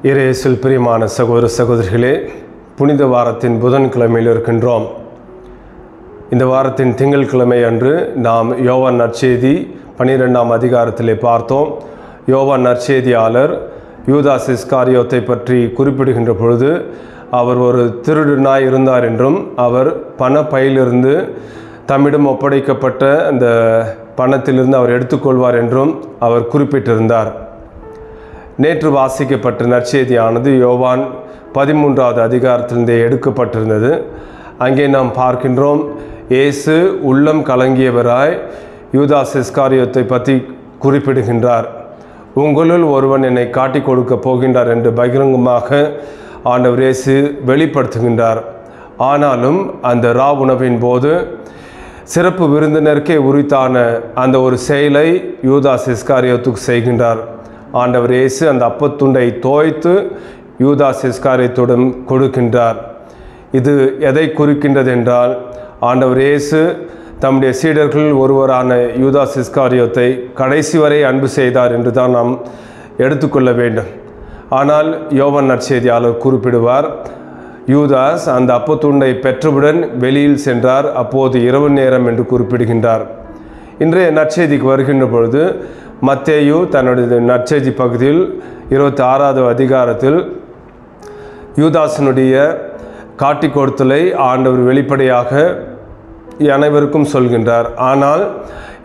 இறையேசுவில் பிரியமான சகோதர சகோதரிகளே, புனித வாரத்தின் புதன்கிழமையில் இருக்கின்றோம். இந்த வாரத்தின் திங்கட்கிழமை அன்று நாம் யோவான் நற்செய்தி 12ஆம் அதிகாரத்திலே பார்த்தோம். யோவான் நற்செய்தியாளர் யூதாஸ் இஸ்காரியோத்தை பற்றி குறிப்பிடுகின்ற பொழுது அவர் ஒரு திருடனாய் இருந்தார் என்றும் அவர் பண பையிலிருந்து தம்மிடம் ஒப்படைக்கப்பட்ட அந்த பணத்திலிருந்து அவர் எடுத்துக்கொள்வார் என்றும் அவர் குறிப்பிட்டிருந்தார். நேற்று வாசிக்கப்பட்ட நற்செய்தியானது யோவான் 13ஆவது அதிகாரத்திலிருந்தே எடுக்கப்பட்டிருந்தது. அங்கே நாம் பார்க்கின்றோம், இயேசு உள்ளம் கலங்கியவராய் யூதாஸ் இஸ்காரியோத்தை பற்றி குறிப்பிடுகின்றார். உங்களுள் ஒருவன் என்னை காட்டி கொடுக்க போகின்றார் என்று பகிரங்கமாக ஆண்டவர் இயேசு வெளிப்படுத்துகின்றார். ஆனாலும் அந்த உணவின் போது சிறப்பு விருந்தினருக்கே உரித்தான அந்த ஒரு செயலை யூதாஸ் இஸ்காரியோத்துக்கு செய்கின்றார். ஆண்டவர் இயேசு அந்த அப்பத்துண்டை தோய்த்து யூதாஸ் இஸ்காரியோத்திடம் கொடுக்கின்றார். இது எதை குறிக்கின்றது என்றால், ஆண்டவர் இயேசு தம்முடைய சீடர்கள் ஒருவரான யூதாஸ் இஸ்காரியோத்தை கடைசி வரை அன்பு செய்தார் என்று தான் நாம் எடுத்துக்கொள்ள வேண்டும். ஆனால் யோவான் நற்செய்தியாளர் குறிப்பிடுவார், யூதாஸ் அந்த அப்பத்துண்டை பெற்றவுடன் வெளியில் சென்றார், அப்போது இரவு நேரம் என்று குறிப்பிடுகின்றார். இன்றைய நற்செய்திக்கு வருகின்ற பொழுது மத்தேயு தன்னுடைய நற்செய்தி பகுதியில் 26ஆவது அதிகாரத்தில் யூதாஸினுடைய காட்டி கொடுத்தலை ஆண்டவர் வெளிப்படையாக அனைவருக்கும் சொல்கின்றார். ஆனால்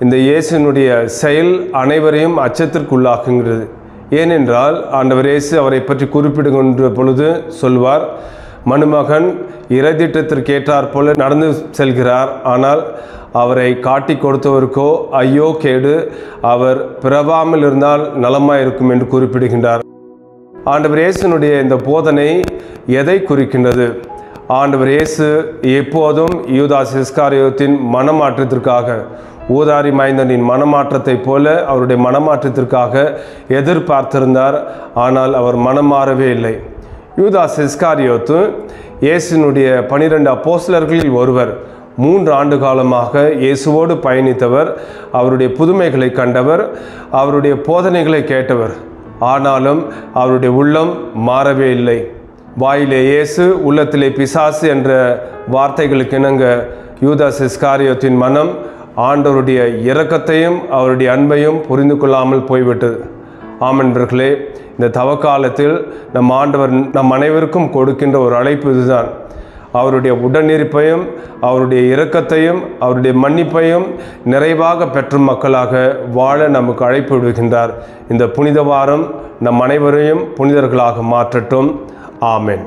இந்த இயேசுனுடைய செயல் அனைவரையும் அச்சத்திற்குள்ளாக்குகிறது. ஏனென்றால் ஆண்டவர் இயேசு அவரை பற்றி குறிப்பிடுகின்ற பொழுது சொல்வார், மணுமகன் இறைத்திட்டத்திற்கு ஏற்றாற் போல நடந்து செல்கிறார், ஆனால் அவரை காட்டி கொடுத்தவருக்கோ ஐயோ கேடு, அவர் பிறவாமல் இருந்தால் நலமாயிருக்கும் என்று குறிப்பிடுகின்றார். ஆண்டவர் இயேசுனுடைய இந்த போதனை எதை குறிக்கின்றது? ஆண்டவர் இயேசு எப்போதும் யூதாஸ் இஸ்காரியோத்தின் மனமாற்றத்திற்காக, ஊதாரி மைந்தனின் மனமாற்றத்தை போல அவருடைய மனமாற்றத்திற்காக எதிர்பார்த்திருந்தார். ஆனால் அவர் மனம் மாறவே இல்லை. யூதாஸ் இஸ்காரியோத்து இயேசுனுடைய 12 அப்போஸ்தலர்களில் ஒருவர். 3 ஆண்டு காலமாக இயேசுவோடு பயணித்தவர், அவருடைய புதுமைகளை கண்டவர், அவருடைய போதனைகளை கேட்டவர். ஆனாலும் அவருடைய உள்ளம் மாறவே இல்லை. வாயிலே இயேசு, உள்ளத்திலே பிசாசு என்ற வார்த்தைகளுக்கு இணங்க யூதாஸ் இஸ்காரியோத்தின் மனம் ஆண்டவருடைய இரக்கத்தையும் அவருடைய அன்பையும் புரிந்து கொள்ளாமல் போய்விட்டது. ஆமென்பர்களே, இந்த தவக்காலத்தில் நம் ஆண்டவர் நம் அனைவருக்கும் கொடுக்கின்ற ஒரு அழைப்பு இதுதான். அவருடைய உடனிருப்பையும் அவருடைய இரக்கத்தையும் அவருடைய மன்னிப்பையும் நிறைவாக பெற்றும் மக்களாக வாழ நமக்கு அழைப்பு விடுகின்றார். இந்த புனித வாரம் நம் அனைவரையும் புனிதர்களாக மாற்றட்டும். ஆமென்.